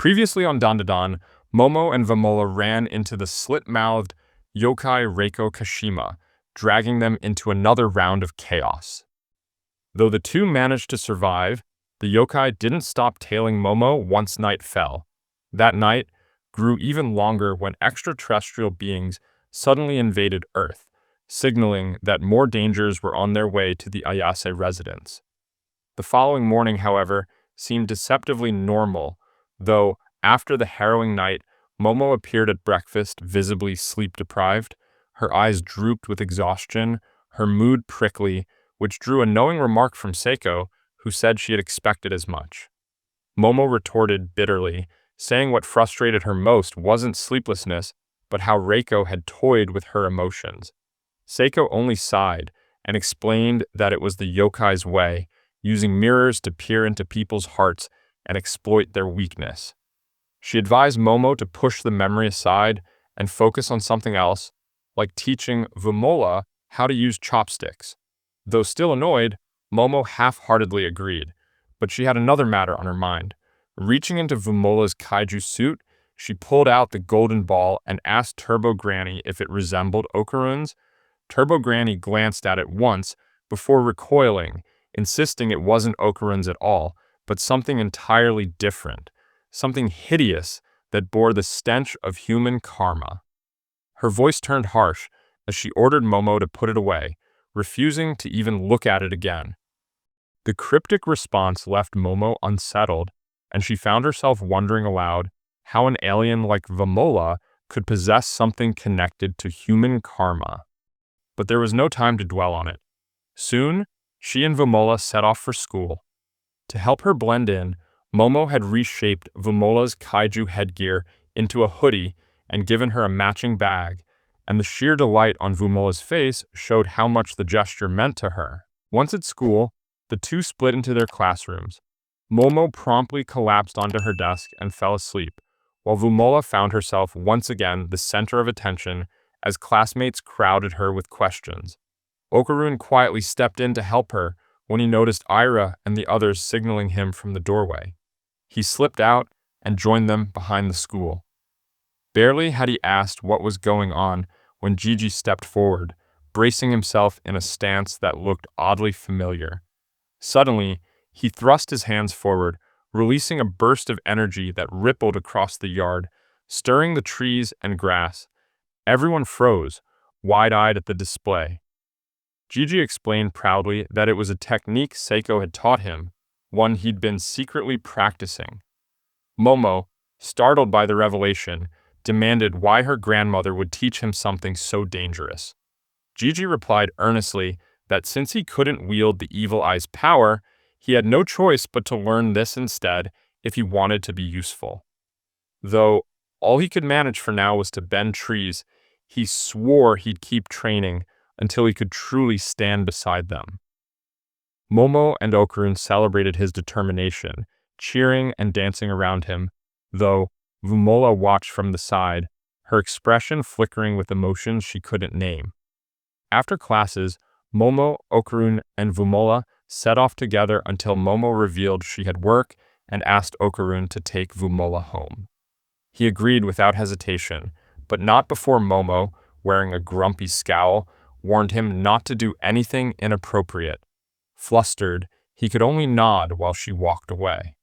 Previously on Dandadan, Momo and Vamola ran into the slit-mouthed yokai Reiko Kashima, dragging them into another round of chaos. Though the two managed to survive, the yokai didn't stop tailing Momo once night fell. That night grew even longer when extraterrestrial beings suddenly invaded Earth, signaling that more dangers were on their way to the Ayase residence. The following morning, however, seemed deceptively normal, though after the harrowing night, Momo appeared at breakfast visibly sleep-deprived. Her eyes drooped with exhaustion, her mood prickly, which drew a knowing remark from Seiko, who said she had expected as much. Momo retorted bitterly, saying what frustrated her most wasn't sleeplessness, but how Reiko had toyed with her emotions. Seiko only sighed and explained that it was the yokai's way, using mirrors to peer into people's hearts and exploit their weakness. She advised Momo to push the memory aside and focus on something else, like teaching Vamola how to use chopsticks. Though still annoyed, Momo half-heartedly agreed, but she had another matter on her mind. Reaching into Vamola's kaiju suit, she pulled out the golden ball and asked Turbo Granny if it resembled Okarun's. Turbo Granny glanced at it once before recoiling, insisting it wasn't Okarun's at all, but something entirely different, something hideous that bore the stench of human karma. Her voice turned harsh as she ordered Momo to put it away, refusing to even look at it again. The cryptic response left Momo unsettled, and she found herself wondering aloud how an alien like Vamola could possess something connected to human karma. But there was no time to dwell on it. Soon, she and Vamola set off for school. To help her blend in, Momo had reshaped Vamola's kaiju headgear into a hoodie and given her a matching bag, and the sheer delight on Vamola's face showed how much the gesture meant to her. Once at school, the two split into their classrooms. Momo promptly collapsed onto her desk and fell asleep, while Vamola found herself once again the center of attention as classmates crowded her with questions. Okarun quietly stepped in to help her when he noticed Ira and the others signaling him from the doorway. He slipped out and joined them behind the school. Barely had he asked what was going on when Gigi stepped forward, bracing himself in a stance that looked oddly familiar. Suddenly, he thrust his hands forward, releasing a burst of energy that rippled across the yard, stirring the trees and grass. Everyone froze, wide-eyed at the display. Gigi explained proudly that it was a technique Seiko had taught him, one he'd been secretly practicing. Momo, startled by the revelation, demanded why her grandmother would teach him something so dangerous. Gigi replied earnestly that since he couldn't wield the evil eye's power, he had no choice but to learn this instead if he wanted to be useful. Though all he could manage for now was to bend trees, he swore he'd keep training until he could truly stand beside them. Momo and Okarun celebrated his determination, cheering and dancing around him, though Vamola watched from the side, her expression flickering with emotions she couldn't name. After classes, Momo, Okarun, and Vamola set off together until Momo revealed she had work and asked Okarun to take Vamola home. He agreed without hesitation, but not before Momo, wearing a grumpy scowl, warned him not to do anything inappropriate. Flustered, he could only nod while she walked away.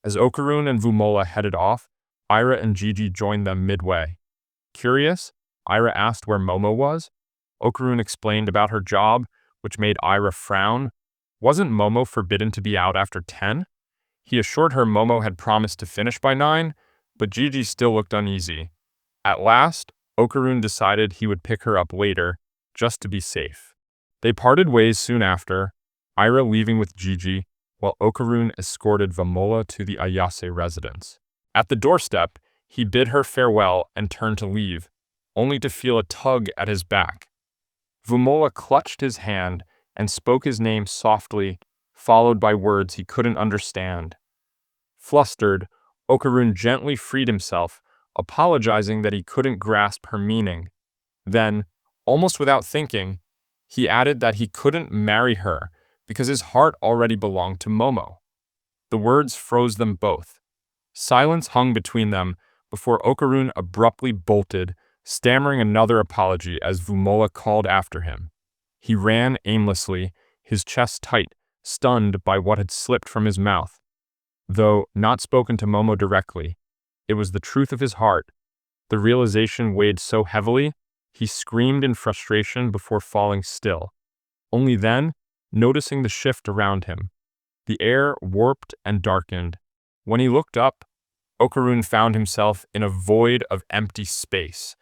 As Okarun and Vamola headed off, Ira and Gigi joined them midway. Curious, Ira asked where Momo was. Okarun explained about her job, which made Ira frown. Wasn't Momo forbidden to be out after 10? He assured her Momo had promised to finish by 9, but Gigi still looked uneasy. At last, Okarun decided he would pick her up later, just to be safe. They parted ways soon after, Ira leaving with Gigi, while Okarun escorted Vamola to the Ayase residence. At the doorstep, he bid her farewell and turned to leave, only to feel a tug at his back. Vamola clutched his hand and spoke his name softly, followed by words he couldn't understand. Flustered, Okarun gently freed himself, apologizing that he couldn't grasp her meaning. Then, almost without thinking, he added that he couldn't marry her because his heart already belonged to Momo. The words froze them both. Silence hung between them before Okarun abruptly bolted, stammering another apology as Vumola called after him. He ran aimlessly, his chest tight, stunned by what had slipped from his mouth. Though not spoken to Momo directly, it was the truth of his heart. The realization weighed so heavily, he screamed in frustration before falling still. Only then, noticing the shift around him. The air warped and darkened. When he looked up, Okarun found himself in a void of empty space.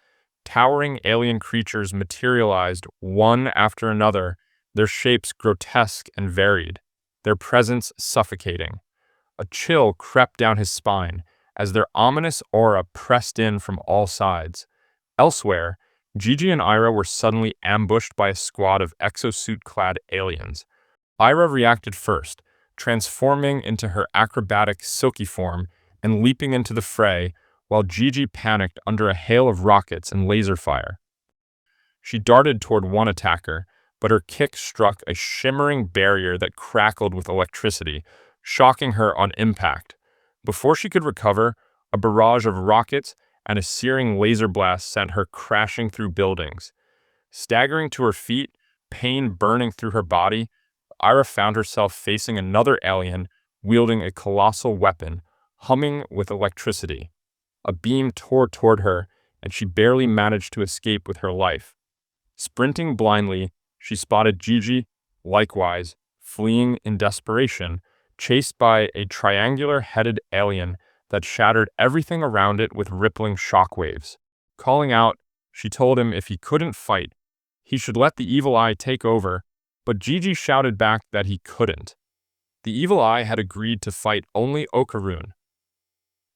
Towering alien creatures materialized one after another, their shapes grotesque and varied, their presence suffocating. A chill crept down his spine as their ominous aura pressed in from all sides. Elsewhere, Gigi and Ira were suddenly ambushed by a squad of exosuit-clad aliens. Ira reacted first, transforming into her acrobatic silky form and leaping into the fray, while Gigi panicked under a hail of rockets and laser fire. She darted toward one attacker, but her kick struck a shimmering barrier that crackled with electricity, shocking her on impact. Before she could recover, a barrage of rockets and a searing laser blast sent her crashing through buildings. Staggering to her feet, pain burning through her body, Ira found herself facing another alien wielding a colossal weapon, humming with electricity. A beam tore toward her, and she barely managed to escape with her life. Sprinting blindly, she spotted Gigi, likewise, fleeing in desperation, chased by a triangular-headed alien that shattered everything around it with rippling shockwaves. Calling out, she told him if he couldn't fight, he should let the evil eye take over, but Gigi shouted back that he couldn't. The evil eye had agreed to fight only Okarun.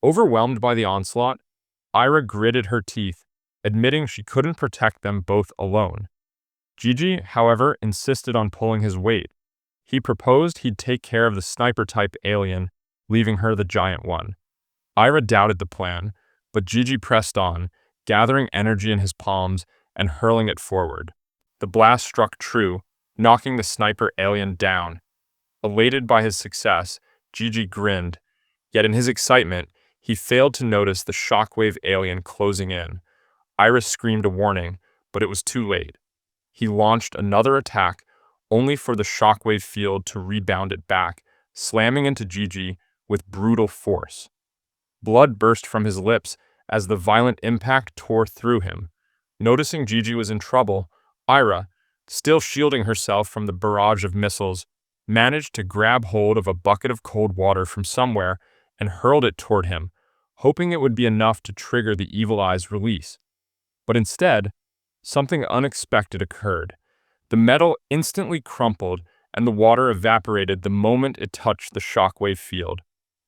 Overwhelmed by the onslaught, Ira gritted her teeth, admitting she couldn't protect them both alone. Gigi, however, insisted on pulling his weight. He proposed he'd take care of the sniper-type alien, leaving her the giant one. Ira doubted the plan, but Gigi pressed on, gathering energy in his palms and hurling it forward. The blast struck true, knocking the sniper alien down. Elated by his success, Gigi grinned, yet in his excitement, he failed to notice the shockwave alien closing in. Ira screamed a warning, but it was too late. He launched another attack, only for the shockwave field to rebound it back, slamming into Gigi with brutal force. Blood burst from his lips as the violent impact tore through him. Noticing Gigi was in trouble, Ira, still shielding herself from the barrage of missiles, managed to grab hold of a bucket of cold water from somewhere and hurled it toward him, hoping it would be enough to trigger the evil eye's release. But instead, something unexpected occurred. The metal instantly crumpled and the water evaporated the moment it touched the shockwave field.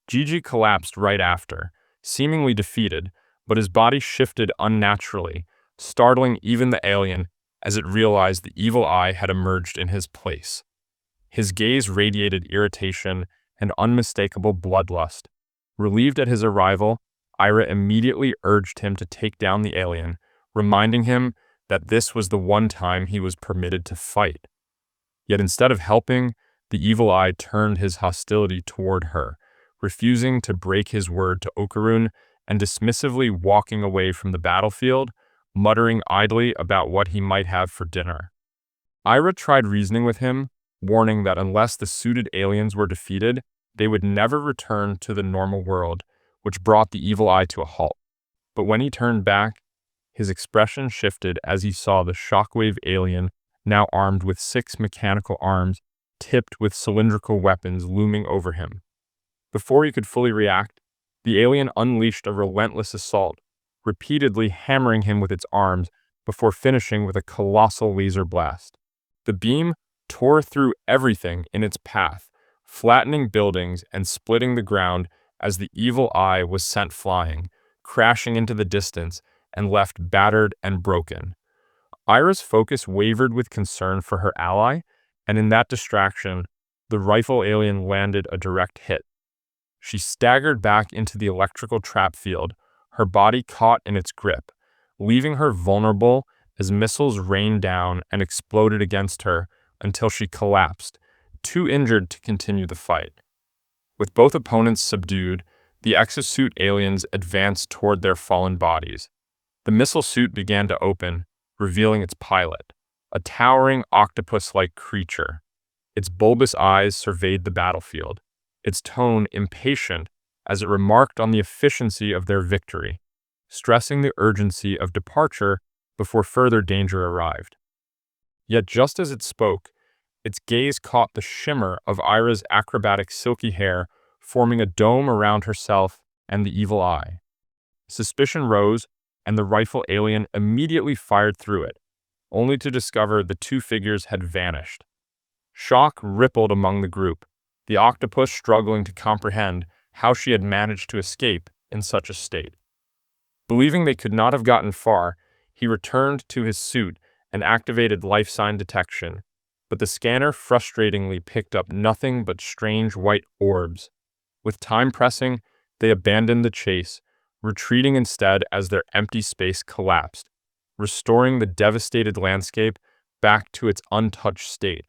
Gigi collapsed right after, seemingly defeated, but his body shifted unnaturally, startling even the alien as it realized the evil eye had emerged in his place. His gaze radiated irritation and unmistakable bloodlust. Relieved at his arrival, Ira immediately urged him to take down the alien, reminding him that this was the one time he was permitted to fight. Yet instead of helping, the evil eye turned his hostility toward her, refusing to break his word to Okarun and dismissively walking away from the battlefield, muttering idly about what he might have for dinner. Ira tried reasoning with him, warning that unless the suited aliens were defeated, they would never return to the normal world, which brought the evil eye to a halt. But when he turned back, his expression shifted as he saw the shockwave alien, now armed with 6 mechanical arms, tipped with cylindrical weapons looming over him. Before he could fully react, the alien unleashed a relentless assault, repeatedly hammering him with its arms before finishing with a colossal laser blast. The beam tore through everything in its path, flattening buildings and splitting the ground as the evil eye was sent flying, crashing into the distance and left battered and broken. Ira's focus wavered with concern for her ally, and in that distraction, the rifle alien landed a direct hit. She staggered back into the electrical trap field, her body caught in its grip, leaving her vulnerable as missiles rained down and exploded against her until she collapsed, too injured to continue the fight. With both opponents subdued, the exosuit aliens advanced toward their fallen bodies. The missile suit began to open, revealing its pilot, a towering octopus-like creature. Its bulbous eyes surveyed the battlefield, its tone impatient as it remarked on the efficiency of their victory, stressing the urgency of departure before further danger arrived. Yet just as it spoke, its gaze caught the shimmer of Ira's acrobatic silky hair forming a dome around herself and the evil eye. Suspicion rose, and the rifle alien immediately fired through it, only to discover the two figures had vanished. Shock rippled among the group, the octopus struggling to comprehend how she had managed to escape in such a state. Believing they could not have gotten far, he returned to his suit and activated life sign detection, but the scanner frustratingly picked up nothing but strange white orbs. With time pressing, they abandoned the chase, retreating instead as their empty space collapsed, restoring the devastated landscape back to its untouched state,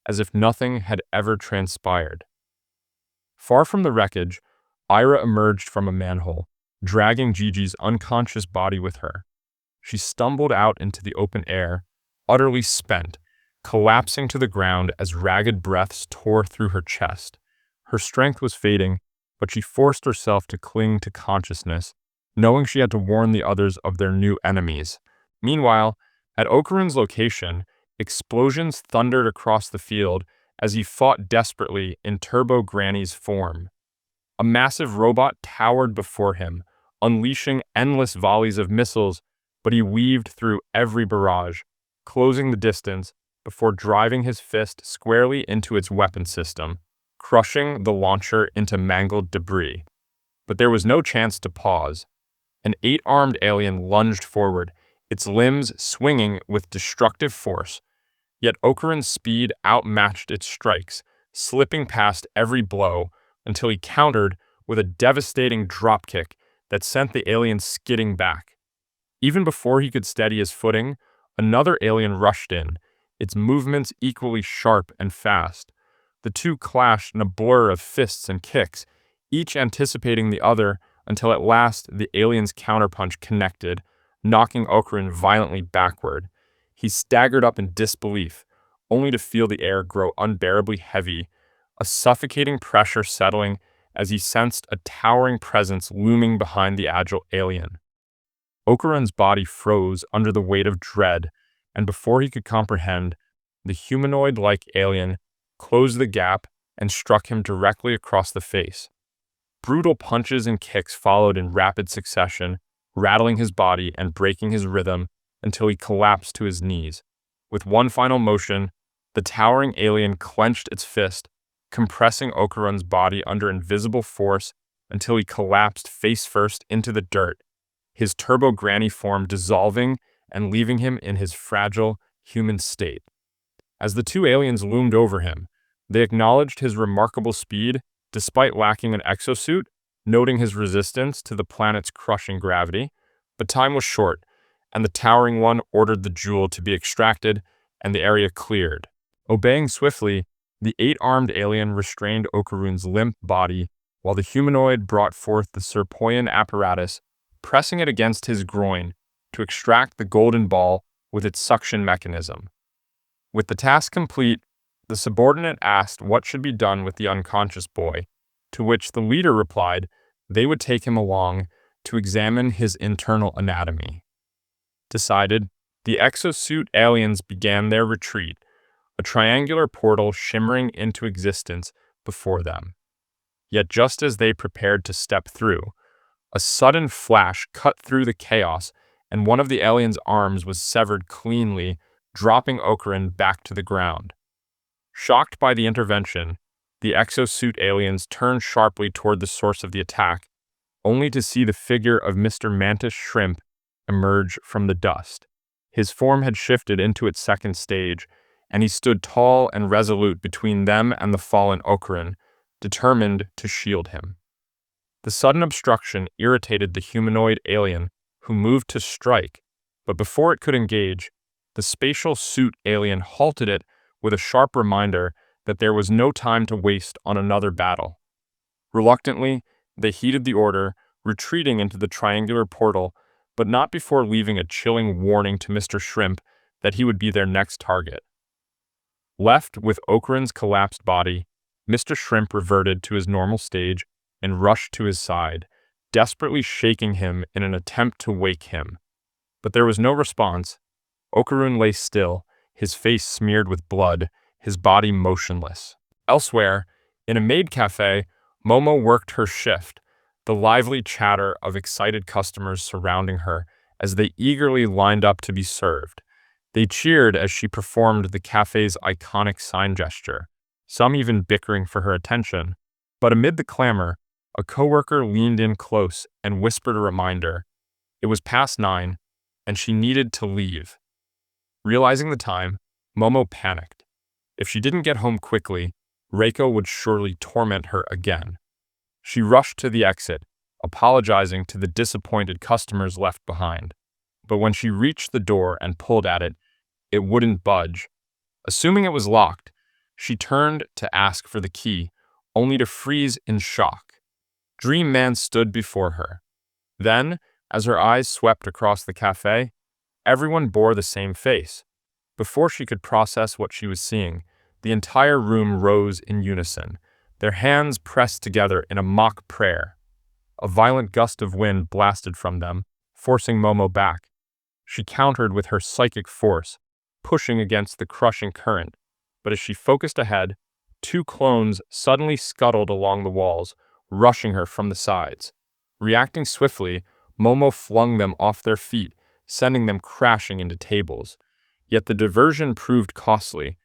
as if nothing had ever transpired. Far from the wreckage, Ira emerged from a manhole, dragging Gigi's unconscious body with her. She stumbled out into the open air, utterly spent, collapsing to the ground as ragged breaths tore through her chest. Her strength was fading, but she forced herself to cling to consciousness, knowing she had to warn the others of their new enemies. Meanwhile, at Okarun's location, explosions thundered across the field as he fought desperately in Turbo Granny's form. A massive robot towered before him, unleashing endless volleys of missiles, but he weaved through every barrage, closing the distance before driving his fist squarely into its weapon system, crushing the launcher into mangled debris. But there was no chance to pause. An 8-armed alien lunged forward, its limbs swinging with destructive force. Yet Okarun's speed outmatched its strikes, slipping past every blow until he countered with a devastating dropkick that sent the alien skidding back. Even before he could steady his footing, another alien rushed in, its movements equally sharp and fast. The two clashed in a blur of fists and kicks, each anticipating the other until at last the alien's counterpunch connected, knocking Okarun violently backward. He staggered up in disbelief, only to feel the air grow unbearably heavy, a suffocating pressure settling as he sensed a towering presence looming behind the agile alien. Okarun's body froze under the weight of dread, and before he could comprehend, the humanoid-like alien closed the gap and struck him directly across the face. Brutal punches and kicks followed in rapid succession, rattling his body and breaking his rhythm until he collapsed to his knees. With one final motion, the towering alien clenched its fist, compressing Okarun's body under invisible force until he collapsed face-first into the dirt, his Turbo Granny form dissolving and leaving him in his fragile, human state. As the two aliens loomed over him, they acknowledged his remarkable speed despite lacking an exosuit, noting his resistance to the planet's crushing gravity. But time was short, and the towering one ordered the jewel to be extracted and the area cleared. Obeying swiftly, the 8-armed alien restrained Okarun's limp body while the humanoid brought forth the Serpoian apparatus, pressing it against his groin to extract the golden ball with its suction mechanism. With the task complete, the subordinate asked what should be done with the unconscious boy, to which the leader replied they would take him along to examine his internal anatomy. Decided, the exosuit aliens began their retreat, a triangular portal shimmering into existence before them. Yet just as they prepared to step through, a sudden flash cut through the chaos, and one of the aliens' arms was severed cleanly, dropping Okarun back to the ground. Shocked by the intervention, the exosuit aliens turned sharply toward the source of the attack, only to see the figure of Mr. Mantis Shrimp emerge from the dust. His form had shifted into its second stage, and he stood tall and resolute between them and the fallen Okarun, determined to shield him. The sudden obstruction irritated the humanoid alien, who moved to strike, but before it could engage, the spatial suit alien halted it with a sharp reminder that there was no time to waste on another battle. Reluctantly, They heeded the order, retreating into the triangular portal, but not before leaving a chilling warning to Mr. Shrimp that he would be their next target. Left with Okarun's collapsed body, Mr. Shrimp reverted to his normal stage and rushed to his side, desperately shaking him in an attempt to wake him. But there was no response. Okarun lay still, his face smeared with blood, his body motionless. Elsewhere, in a maid cafe, Momo worked her shift, the lively chatter of excited customers surrounding her as they eagerly lined up to be served. They cheered as she performed the cafe's iconic sign gesture, some even bickering for her attention. But amid the clamor, a coworker leaned in close and whispered a reminder. It was past 9, and she needed to leave. Realizing the time, Momo panicked. If she didn't get home quickly, Reiko would surely torment her again. She rushed to the exit, apologizing to the disappointed customers left behind. But when she reached the door and pulled at it, it wouldn't budge. Assuming it was locked, she turned to ask for the key, only to freeze in shock. Dream Man stood before her. Then, as her eyes swept across the cafe, everyone bore the same face. Before she could process what she was seeing, the entire room rose in unison, their hands pressed together in a mock prayer. A violent gust of wind blasted from them, forcing Momo back. She countered with her psychic force, pushing against the crushing current. But as she focused ahead, 2 clones suddenly scuttled along the walls, rushing her from the sides. Reacting swiftly, Momo flung them off their feet, sending them crashing into tables. Yet the diversion proved costly.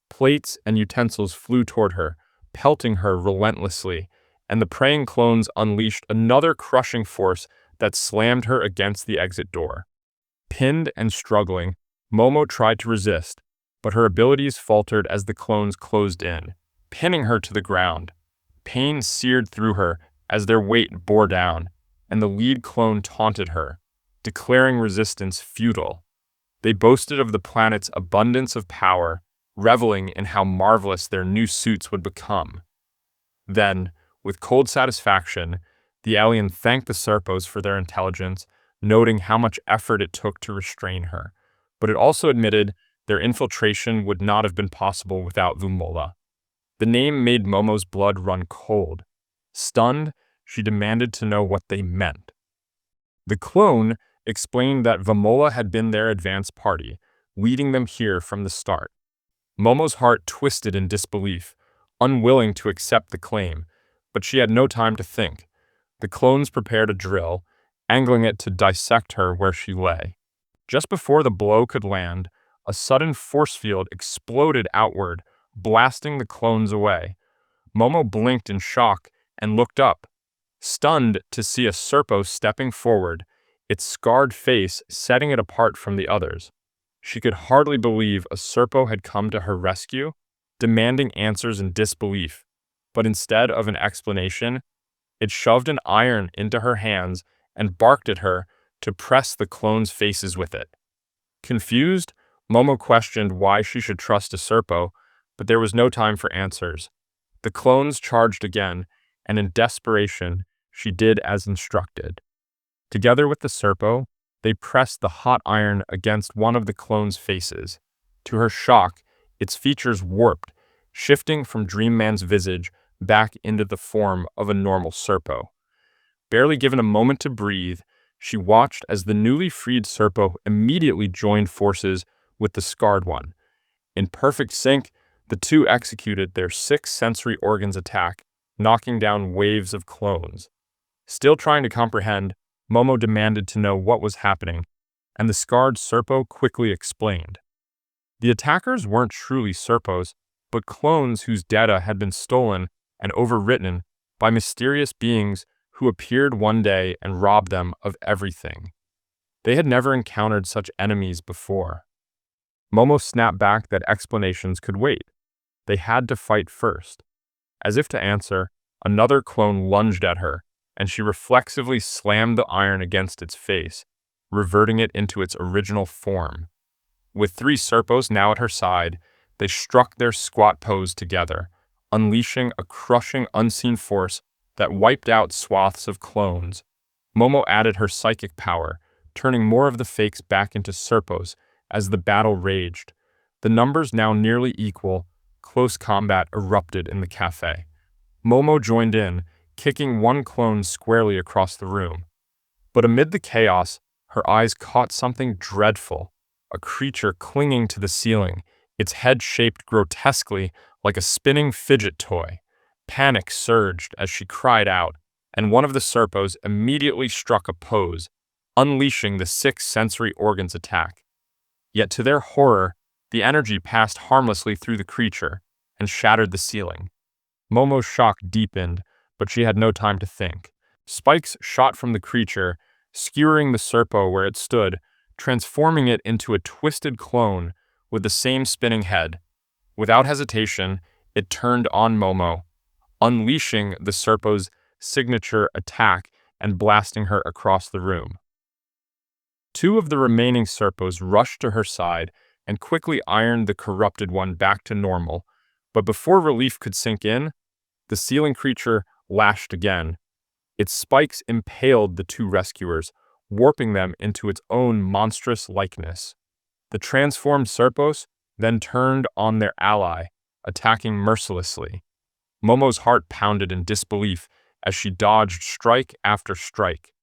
Plates and utensils flew toward her, pelting her relentlessly, and the preying clones unleashed another crushing force that slammed her against the exit door. Pinned and struggling, Momo tried to resist, but her abilities faltered as the clones closed in, pinning her to the ground. Pain seared through her as their weight bore down, and the lead clone taunted her, declaring resistance futile. They boasted of the planet's abundance of power, reveling in how marvelous their new suits would become. Then, with cold satisfaction, the alien thanked the Serpos for their intelligence, noting how much effort it took to restrain her. But it also admitted their infiltration would not have been possible without Vumola. The name made Momo's blood run cold. Stunned, she demanded to know what they meant. The clone explained that Vumola had been their advance party, leading them here from the start. Momo's heart twisted in disbelief, unwilling to accept the claim, but she had no time to think. The clones prepared a drill, angling it to dissect her where she lay. Just before the blow could land, a sudden force field exploded outward, blasting the clones away. Momo blinked in shock and looked up, stunned to see a Serpo stepping forward, its scarred face setting it apart from the others. She could hardly believe a Serpo had come to her rescue, demanding answers in disbelief. But instead of an explanation, it shoved an iron into her hands and barked at her to press the clones' faces with it. Confused, Momo questioned why she should trust a Serpo, but there was no time for answers. The clones charged again, and in desperation, she did as instructed. Together with the Serpo, they pressed the hot iron against one of the clones' faces. To her shock, its features warped, shifting from Dream Man's visage back into the form of a normal Serpo. Barely given a moment to breathe, she watched as the newly freed Serpo immediately joined forces with the scarred one. In perfect sync, the two executed their 6 sensory organs attack, knocking down waves of clones. Still trying to comprehend, Momo demanded to know what was happening, and the scarred Serpo quickly explained. The attackers weren't truly Serpos, but clones whose data had been stolen and overwritten by mysterious beings who appeared one day and robbed them of everything. They had never encountered such enemies before. Momo snapped back that explanations could wait. They had to fight first. As if to answer, another clone lunged at her, and she reflexively slammed the iron against its face, reverting it into its original form. With 3 Serpos now at her side, they struck their squat pose together, unleashing a crushing unseen force that wiped out swaths of clones. Momo added her psychic power, turning more of the fakes back into serpos as the battle raged. The numbers now nearly equal, close combat erupted in the cafe. Momo joined in, kicking one clone squarely across the room. But amid the chaos, her eyes caught something dreadful, a creature clinging to the ceiling, its head shaped grotesquely like a spinning fidget toy. Panic surged as she cried out, and one of the serpos immediately struck a pose, unleashing the 6 sensory organs attack. Yet to their horror, the energy passed harmlessly through the creature and shattered the ceiling. Momo's shock deepened, but she had no time to think. Spikes shot from the creature, skewering the serpo where it stood, transforming it into a twisted clone with the same spinning head. Without hesitation, it turned on Momo, unleashing the serpo's signature attack and blasting her across the room. 2 of the remaining serpos rushed to her side and quickly ironed the corrupted one back to normal, but before relief could sink in, the ceiling creature lashed again. Its spikes impaled the 2 rescuers, warping them into its own monstrous likeness. The transformed serpos then turned on their ally, attacking mercilessly. Momo's heart pounded in disbelief as she dodged strike after strike.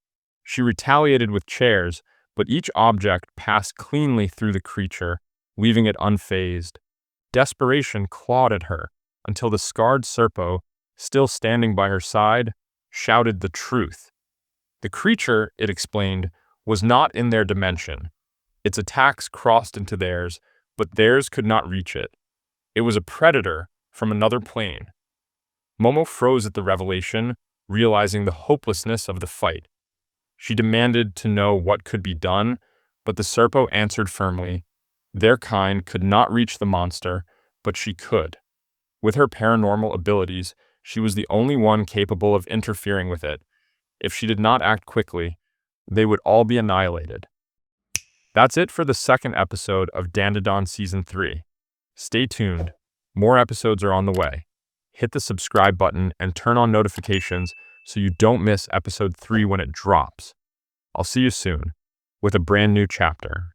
She retaliated with chairs, but each object passed cleanly through the creature, leaving it unfazed. Desperation clawed at her until the scarred serpo, still standing by her side, shouted the truth. The creature, it explained, was not in their dimension. Its attacks crossed into theirs, but theirs could not reach it. It was a predator from another plane. Momo froze at the revelation, realizing the hopelessness of the fight. She demanded to know what could be done, but the serpo answered firmly. Their kind could not reach the monster, but she could. With her paranormal abilities, she was the only one capable of interfering with it. If she did not act quickly, they would all be annihilated. That's it for the second episode of Dandadan Season 3. Stay tuned. More episodes are on the way. Hit the subscribe button and turn on notifications so you don't miss episode 3 when it drops. I'll see you soon with a brand new chapter.